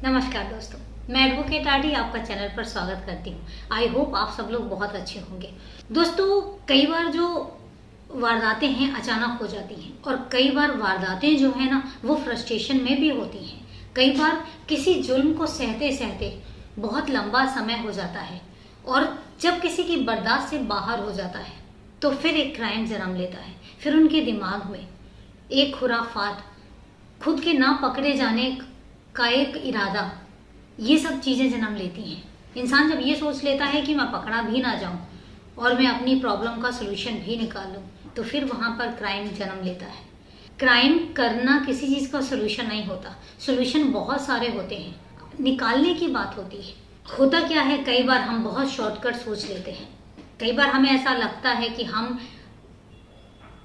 नमस्कार दोस्तों, मैं एडवोकेट आरडी आपका चैनल पर स्वागत करती हूँ। आई होप आप सब लोग बहुत अच्छे होंगे। दोस्तों, कई बार जो वारदातें हैं अचानक हो जाती हैं और कई बार वारदातें जो है ना वो फ्रस्ट्रेशन में भी होती हैं। कई बार किसी जुल्म को सहते सहते बहुत लंबा समय हो जाता है और जब किसी की बर्दाश्त से बाहर हो जाता है तो फिर एक क्राइम जन्म लेता है। फिर उनके दिमाग में एक खुराफात, खुद के ना पकड़े जाने का एक इरादा, ये सब चीज़ें जन्म लेती हैं। इंसान जब ये सोच लेता है कि मैं पकड़ा भी ना जाऊं और मैं अपनी प्रॉब्लम का सलूशन भी निकाल लूं, तो फिर वहाँ पर क्राइम जन्म लेता है। क्राइम करना किसी चीज़ का सलूशन नहीं होता। सलूशन बहुत सारे होते हैं, निकालने की बात होती है। होता क्या है, कई बार हम बहुत शॉर्टकट सोच लेते हैं। कई बार हमें ऐसा लगता है कि हम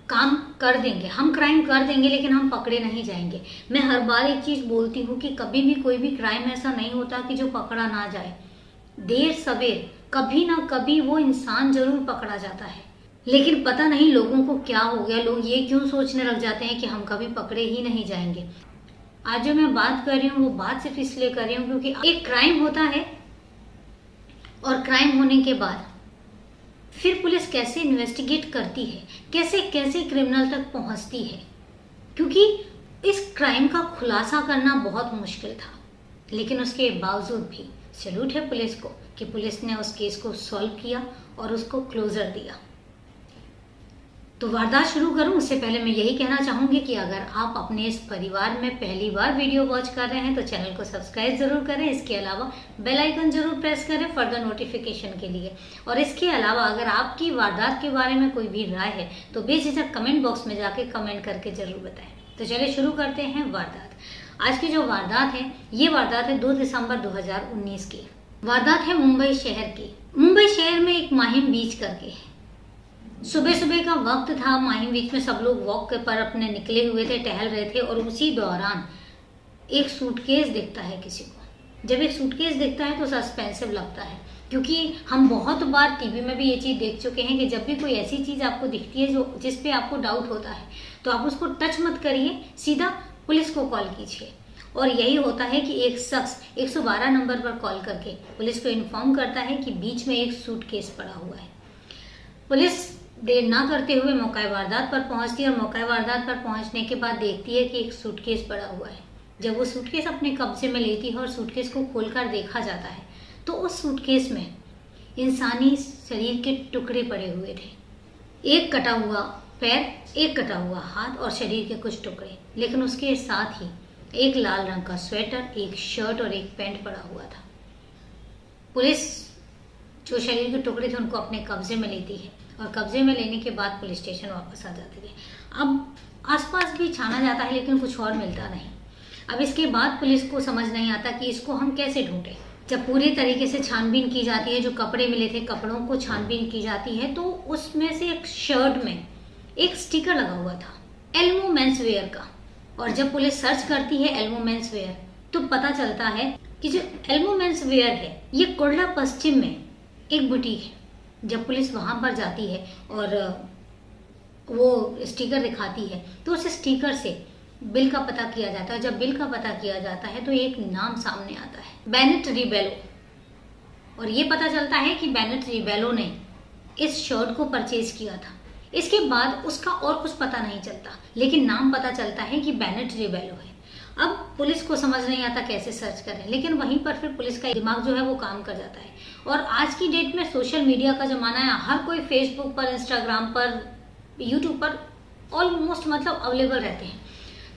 काम कर देंगे, हम क्राइम कर देंगे, लेकिन हम पकड़े नहीं जाएंगे। मैं हर बार एक चीज़ बोलती हूँ कि कभी भी कोई भी क्राइम ऐसा नहीं होता कि जो पकड़ा ना जाए। देर सवेर कभी ना कभी वो इंसान जरूर पकड़ा जाता है, लेकिन पता नहीं लोगों को क्या हो गया। लोग ये क्यों सोचने लग जाते हैं कि हम कभी पकड़े ही नहीं जाएंगे। आज जो मैं बात कर रही हूँ वो बात सिर्फ इसलिए कर रही हूँ क्योंकि एक क्राइम होता है और क्राइम होने के बाद फिर पुलिस कैसे इन्वेस्टिगेट करती है, कैसे कैसे क्रिमिनल तक पहुंचती है, क्योंकि इस क्राइम का खुलासा करना बहुत मुश्किल था। लेकिन उसके बावजूद भी सैल्यूट है पुलिस को कि पुलिस ने उस केस को सॉल्व किया और उसको क्लोजर दिया। तो वारदात शुरू करूं उससे पहले मैं यही कहना चाहूंगी कि अगर आप अपने इस परिवार में पहली बार वीडियो वॉच कर रहे हैं तो चैनल को सब्सक्राइब जरूर करें। इसके अलावा बेल आइकन जरूर प्रेस करें फर्दर नोटिफिकेशन के लिए। और इसके अलावा अगर आपकी वारदात के बारे में कोई भी राय है तो बेझिझक कमेंट बॉक्स में जाके कमेंट करके जरूर बताएं। तो चलिए शुरू करते हैं वारदात। आज की जो वारदात है, ये वारदात है 2 दिसंबर 2019 की। वारदात है मुंबई शहर की। मुंबई शहर में एक माहिम बीच करके है। सुबह सुबह का वक्त था। माहिम बीच में सब लोग वॉक पर अपने निकले हुए थे, टहल रहे थे और उसी दौरान एक सूटकेस दिखता है किसी को। जब एक सूटकेस दिखता है तो सस्पेंसिव लगता है, क्योंकि हम बहुत बार टीवी में भी ये चीज़ देख चुके हैं कि जब भी कोई ऐसी चीज़ आपको दिखती है जो जिस पे आपको डाउट होता है तो आप उसको टच मत करिए, सीधा पुलिस को कॉल कीजिए। और यही होता है कि एक शख्स 112 नंबर पर कॉल करके पुलिस को इन्फॉर्म करता है कि बीच में एक सूटकेस पड़ा हुआ है। पुलिस देर ना करते हुए मौका वारदात पर पहुंचती है और मौका वारदात पर पहुंचने के बाद देखती है कि एक सूटकेस पड़ा हुआ है। जब वो सूटकेस अपने कब्जे में लेती है और सूटकेस को खोलकर देखा जाता है तो उस सूटकेस में इंसानी शरीर के टुकड़े पड़े हुए थे। एक कटा हुआ पैर, एक कटा हुआ हाथ और शरीर के कुछ टुकड़े। लेकिन उसके साथ ही एक लाल रंग का स्वेटर, एक शर्ट और एक पैंट पड़ा हुआ था। पुलिस जो शरीर के टुकड़े थे उनको अपने कब्जे में लेती है और कब्जे में लेने के बाद पुलिस स्टेशन वापस आ जाती है। अब आसपास भी छाना जाता है लेकिन कुछ और मिलता नहीं। अब इसके बाद पुलिस को समझ नहीं आता कि इसको हम कैसे ढूंढें। जब पूरी तरीके से छानबीन की जाती है, जो कपड़े मिले थे कपड़ों को छानबीन की जाती है, तो उसमें से एक शर्ट में एक स्टिकर लगा हुआ था एल्मो मेंस वेयर का। और जब पुलिस सर्च करती है एल्मो मेंस वेयर तो पता चलता है कि जो एल्मो मेंस वेयर है ये कुर्ला पश्चिम में एक बुटीक है। जब पुलिस वहां पर जाती है और वो स्टिकर दिखाती है तो उस स्टिकर से बिल का पता किया जाता है। जब बिल का पता किया जाता है तो एक नाम सामने आता है, बेनेट रिबेलो। और ये पता चलता है कि बेनेट रिबेलो ने इस शर्ट को परचेज किया था। इसके बाद उसका और कुछ पता नहीं चलता, लेकिन नाम पता चलता है कि बेनेट रिबेलो है। अब पुलिस को समझ नहीं आता कैसे सर्च करें, लेकिन वहीं पर फिर पुलिस का दिमाग जो है वो काम कर जाता है। और आज की डेट में सोशल मीडिया का जमाना है, हर कोई फेसबुक पर, इंस्टाग्राम पर, यूट्यूब पर ऑलमोस्ट मतलब अवेलेबल रहते हैं।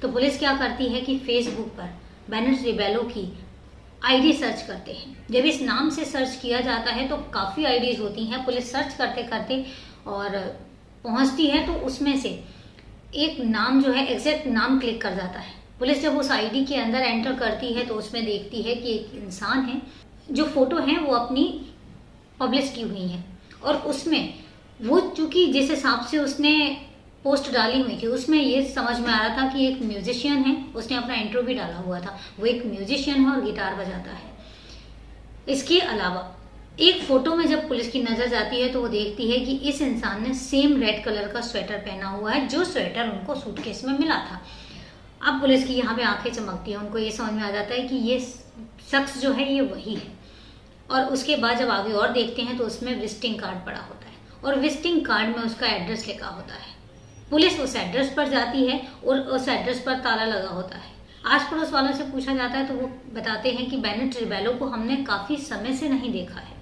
तो पुलिस क्या करती है कि फेसबुक पर बेनेट रिबेलो की आईडी सर्च करते हैं। जब इस नाम से सर्च किया जाता है तो काफ़ी आईडीज होती हैं। पुलिस सर्च करते करते और पहुंचती है तो उसमें से एक नाम जो है, एग्जैक्ट नाम क्लिक कर जाता है। पुलिस जब उस आईडी के अंदर एंटर करती है तो उसमें देखती है कि एक इंसान है, जो फोटो है वो अपनी पब्लिश की हुई है। और उसमें वो चूंकि जिस हिसाब से उसने पोस्ट डाली हुई थी उसमें ये समझ में आ रहा था कि एक म्यूजिशियन है। उसने अपना इंट्रो भी डाला हुआ था, वो एक म्यूजिशियन है और गिटार बजाता है। इसके अलावा एक फोटो में जब पुलिस की नजर जाती है तो वो देखती है कि इस इंसान ने सेम रेड कलर का स्वेटर पहना हुआ है, जो स्वेटर उनको सूटकेस में मिला था। अब पुलिस की यहाँ पे आंखें चमकती हैं, उनको ये समझ में आ जाता है कि ये शख्स जो है ये वही है। और उसके बाद जब आगे और देखते हैं तो उसमें विजिटिंग कार्ड पड़ा होता है और विजिटिंग कार्ड में उसका एड्रेस लिखा होता है। पुलिस उस एड्रेस पर जाती है और उस एड्रेस पर ताला लगा होता है। आस पड़ोस वालों से पूछा जाता है तो वो बताते हैं कि बेनेट रिबेलो को हमने काफ़ी समय से नहीं देखा है,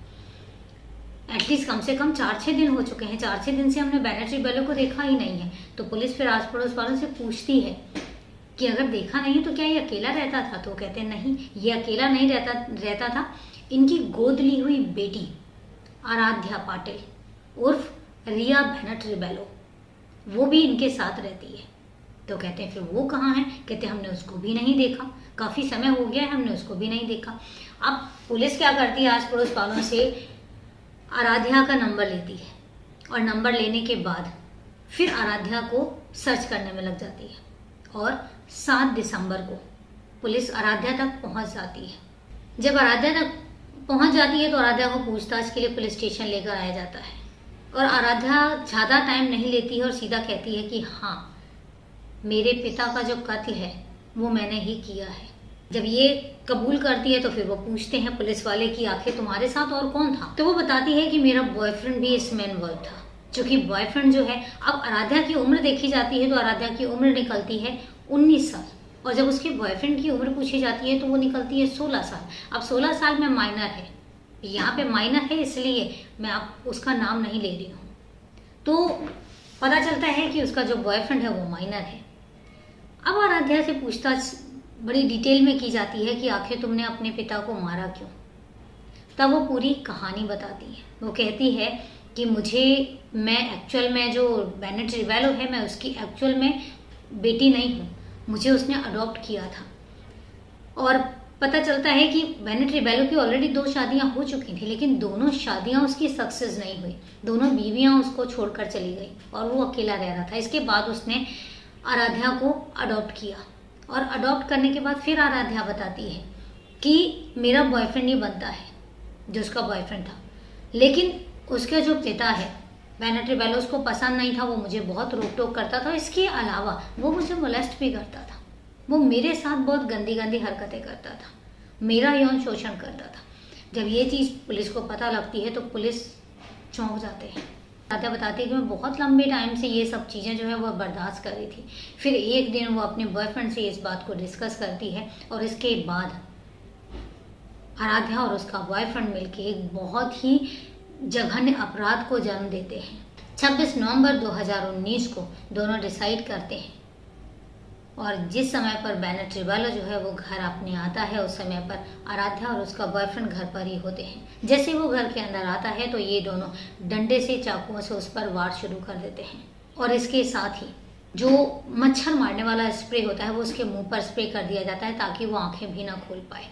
एटलीस्ट कम से कम 4-6 दिन हो चुके हैं, 4-6 दिन से हमने बेनेट रिबेलो को देखा ही नहीं है। तो पुलिस फिर आस पड़ोस वालों से पूछती है कि अगर देखा नहीं तो क्या ये अकेला रहता था? तो कहते हैं नहीं, ये अकेला नहीं रहता था, इनकी गोद ली हुई बेटी आराध्या पाटिल उर्फ रिया बेनेट रिबेलो वो भी इनके साथ रहती है। तो कहते हैं फिर वो कहाँ है? कहते हैं हमने उसको भी नहीं देखा, काफ़ी समय हो गया है, हमने उसको भी नहीं देखा। अब पुलिस क्या करती है, आस पड़ोस वालों से आराध्या का नंबर लेती है और नंबर लेने के बाद फिर आराध्या को सर्च करने में लग जाती है और 7 दिसंबर को पुलिस आराध्या तक पहुंच जाती है। जब आराध्या तक पहुंच जाती है तो आराध्या को पूछताछ के लिए पुलिस स्टेशन लेकर आया जाता है और आराध्या ज़्यादा टाइम नहीं लेती है और सीधा कहती है कि हाँ, मेरे पिता का जो कत्ल है वो मैंने ही किया है। जब ये कबूल करती है तो फिर वो पूछते हैं पुलिस वाले कि आखिर तुम्हारे साथ और कौन था? तो वो बताती है कि मेरा बॉयफ्रेंड भी इसमें इन्वॉल्व था। क्योंकि बॉयफ्रेंड जो है, अब आराध्या की उम्र देखी जाती है तो आराध्या की उम्र निकलती है 19 साल और जब उसके बॉयफ्रेंड की उम्र पूछी जाती है तो वो निकलती है 16 साल। अब 16 साल में माइनर है, यहाँ पे माइनर है इसलिए मैं आप उसका नाम नहीं ले रही हूँ। तो पता चलता है कि उसका जो बॉयफ्रेंड है वो माइनर है। अब आराध्या से पूछताछ बड़ी डिटेल में की जाती है कि आखिर तुमने अपने पिता को मारा क्यों? तब वो पूरी कहानी बताती है। वो कहती है कि मैं एक्चुअल में जो बेनेट रिबेलो है, मैं उसकी एक्चुअल में बेटी नहीं हूँ, मुझे उसने अडॉप्ट किया था। और पता चलता है कि बेनेट रिबेलो की ऑलरेडी 2 शादियाँ हो चुकी थी, लेकिन दोनों शादियाँ उसकी सक्सेस नहीं हुई, दोनों बीवियाँ उसको छोड़कर चली गई और वो अकेला रह रहा था। इसके बाद उसने आराध्या को अडॉप्ट किया और अडॉप्ट करने के बाद फिर आराध्या बताती है कि मेरा बॉयफ्रेंड ही बनता है जो उसका बॉयफ्रेंड था, लेकिन उसका जो पिता है बेनेट रिबेलो उसको पसंद नहीं था, वो मुझे बहुत रोक टोक करता था। इसके अलावा वो मुझे मोलेस्ट भी करता था, वो मेरे साथ बहुत गंदी गंदी हरकतें करता था, मेरा यौन शोषण करता था। जब ये चीज़ पुलिस को पता लगती है तो पुलिस चौंक जाते हैं। आराध्या बताती है कि मैं बहुत लंबे टाइम से ये सब चीज़ें जो है वो बर्दाश्त कर रही थी। फिर एक दिन वो अपने बॉयफ्रेंड से इस बात को डिस्कस करती है और इसके बाद आराध्या और उसका बॉयफ्रेंड मिलके एक बहुत ही जघन्य अपराध को जन्म देते हैं। 26 नवंबर 2019 को दोनों डिसाइड करते हैं और जिस समय पर बेनेट रिबेलो जो है वो घर अपने आता है, उस समय पर आराध्या और उसका बॉयफ्रेंड घर पर ही होते हैं। जैसे वो घर के अंदर आता है तो ये दोनों डंडे से, चाकुओं से उस पर वार शुरू कर देते हैं और इसके साथ ही जो मच्छर मारने वाला स्प्रे होता है वो उसके मुंह पर स्प्रे कर दिया जाता है ताकि वो आंखें भी ना खोल पाए।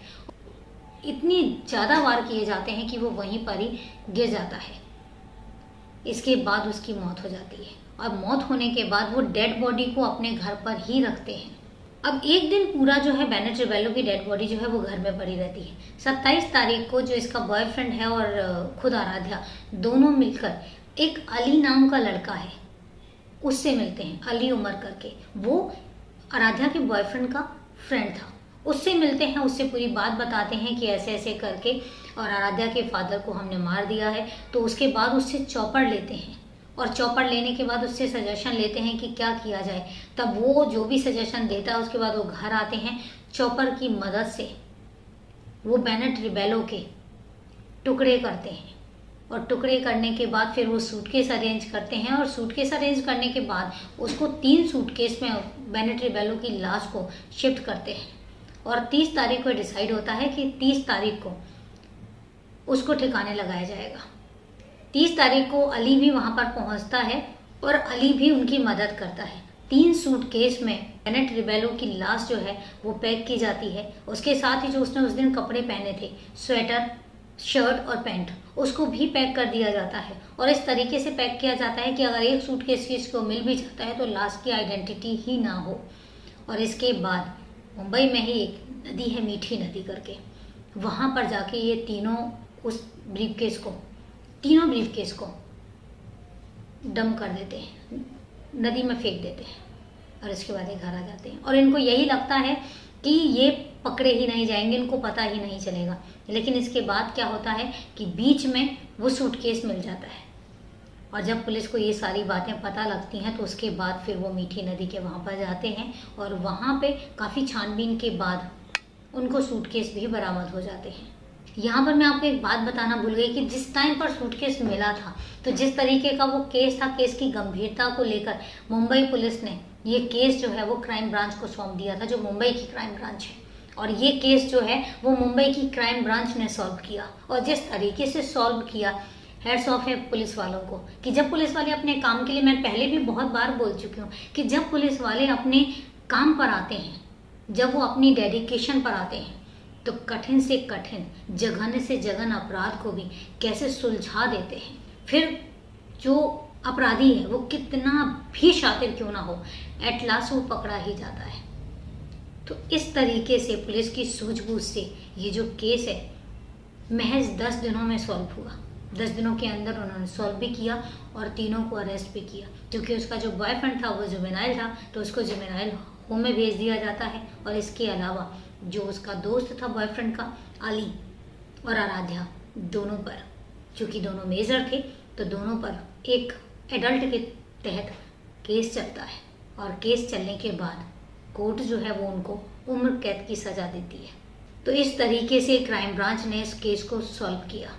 इतनी ज़्यादा वार किए जाते हैं कि वो वहीं पर ही गिर जाता है। इसके बाद उसकी मौत हो जाती है और मौत होने के बाद वो डेड बॉडी को अपने घर पर ही रखते हैं। अब एक दिन पूरा जो है बेनेट रिबेलो की डेड बॉडी जो है वो घर में पड़ी रहती है। 27 तारीख को जो इसका बॉयफ्रेंड है और खुद आराध्या दोनों मिलकर एक अली नाम का लड़का है उससे मिलते हैं, अली उमर करके, वो आराध्या के बॉयफ्रेंड का फ्रेंड था। उससे मिलते हैं, उससे पूरी बात बताते हैं कि ऐसे ऐसे करके और आराध्या के फादर को हमने मार दिया है। तो उसके बाद उससे चौपड़ लेते हैं और चौपड़ लेने के बाद उससे सजेशन लेते हैं कि क्या किया जाए। तब वो जो भी सजेशन देता है उसके बाद वो घर आते हैं। चौपड़ की मदद से वो बेनेट रिबेलो के टुकड़े करते हैं और टुकड़े करने के बाद फिर वो सूटकेस अरेंज करते हैं और सूटकेस अरेंज करने के बाद उसको 3 सूटकेस में बेनेट रिबेलो की लाश को शिफ्ट करते हैं और 30 तारीख को डिसाइड होता है कि 30 तारीख को उसको ठिकाने लगाया जाएगा। 30 तारीख को अली भी वहाँ पर पहुँचता है और अली भी उनकी मदद करता है। 3 सूटकेस में बेनेट रिबेलो की लाश जो है वो पैक की जाती है। उसके साथ ही जो उसने उस दिन कपड़े पहने थे, स्वेटर, शर्ट और पैंट, उसको भी पैक कर दिया जाता है और इस तरीके से पैक किया जाता है कि अगर एक सूटकेस किसी को मिल भी जाता है तो लाश की आइडेंटिटी ही ना हो। और इसके बाद मुंबई में ही एक नदी है, मीठी नदी करके, वहाँ पर जाके ये तीनों ब्रीफकेस को डंप कर देते हैं, नदी में फेंक देते हैं और इसके बाद ये घर आ जाते हैं। और इनको यही लगता है कि ये पकड़े ही नहीं जाएंगे, इनको पता ही नहीं चलेगा। लेकिन इसके बाद क्या होता है कि बीच में वो सूटकेस मिल जाता है, और जब पुलिस को ये सारी बातें पता लगती हैं तो उसके बाद फिर वो मीठी नदी के वहाँ पर जाते हैं, और वहाँ पे काफ़ी छानबीन के बाद उनको सूटकेस भी बरामद हो जाते हैं। यहाँ पर मैं आपको एक बात बताना भूल गई कि जिस टाइम पर सूटकेस मिला था, तो जिस तरीके का वो केस था, केस की गंभीरता को लेकर मुंबई पुलिस ने ये केस जो है वो क्राइम ब्रांच को सौंप दिया था, जो मुंबई की क्राइम ब्रांच है। और ये केस जो है वो मुंबई की क्राइम ब्रांच ने सॉल्व किया, और जिस तरीके से सॉल्व किया, हेड्स ऑफ है पुलिस वालों को। कि जब पुलिस वाले अपने काम के लिए, मैं पहले भी बहुत बार बोल चुकी हूँ कि जब पुलिस वाले अपने काम पर आते हैं, जब वो अपनी डेडिकेशन पर आते हैं, तो कठिन से कठिन, जघन्य से जघन अपराध को भी कैसे सुलझा देते हैं। फिर जो अपराधी है वो कितना भी शातिर क्यों ना हो, एट लास्ट वो पकड़ा ही जाता है। तो इस तरीके से पुलिस की सूझबूझ से ये जो केस है महज 10 दिनों में सॉल्व हुआ। 10 दिनों के अंदर उन्होंने सॉल्व भी किया और तीनों को अरेस्ट भी किया। क्योंकि उसका जो बॉयफ्रेंड था वो जुवेनाइल था, तो उसको जुवेनाइल होम में भेज दिया जाता है। और इसके अलावा जो उसका दोस्त था बॉयफ्रेंड का, अली और आराध्या, दोनों पर, चूँकि दोनों मेजर थे, तो दोनों पर एक एडल्ट के तहत केस चलता है। और केस चलने के बाद कोर्ट जो है वो उनको उम्र कैद की सज़ा देती है। तो इस तरीके से क्राइम ब्रांच ने इस केस को सॉल्व किया।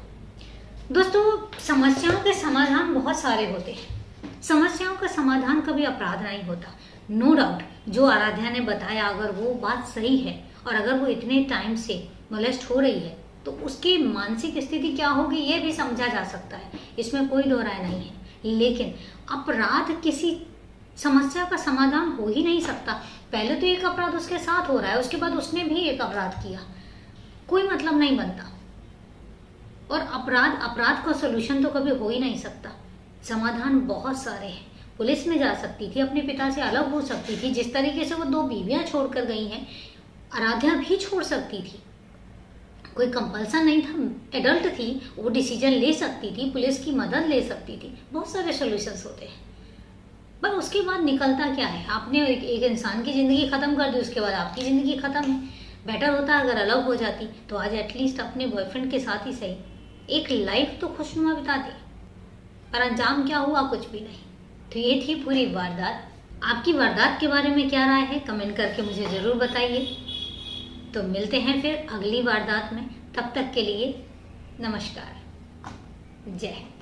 दोस्तों, समस्याओं के समाधान बहुत सारे होते हैं। समस्याओं का समाधान कभी अपराध नहीं होता। नो डाउट जो आराध्या ने बताया, अगर वो बात सही है और अगर वो इतने टाइम से मोलेस्ट हो रही है, तो उसकी मानसिक स्थिति क्या होगी ये भी समझा जा सकता है, इसमें कोई दो राय नहीं है। लेकिन अपराध किसी समस्या का समाधान हो ही नहीं सकता। पहले तो एक अपराध उसके साथ हो रहा है, उसके बाद उसने भी एक अपराध किया, कोई मतलब नहीं बनता। और अपराध का सोल्यूशन तो कभी हो ही नहीं सकता। समाधान बहुत सारे हैं। पुलिस में जा सकती थी, अपने पिता से अलग हो सकती थी, जिस तरीके से वो 2 बीवियां छोड़कर गई हैं, आराध्या भी छोड़ सकती थी। कोई कंपल्सन नहीं था, एडल्ट थी, वो डिसीजन ले सकती थी, पुलिस की मदद ले सकती थी। बहुत सारे सोल्यूशंस होते हैं। पर उसके बाद निकलता क्या है? आपने एक इंसान की ज़िंदगी ख़त्म कर दी, उसके बाद आपकी ज़िंदगी ख़त्म है। बेटर होता अगर अलग हो जाती, तो आज एटलीस्ट अपने बॉयफ्रेंड के साथ ही सही एक लाइफ तो खुशनुमा बिताती। पर अंजाम क्या हुआ? कुछ भी नहीं। तो ये थी पूरी वारदात। आपकी वारदात के बारे में क्या राय है? कमेंट करके मुझे ज़रूर बताइए। तो मिलते हैं फिर अगली वारदात में। तब तक के लिए नमस्कार, जय हिंद।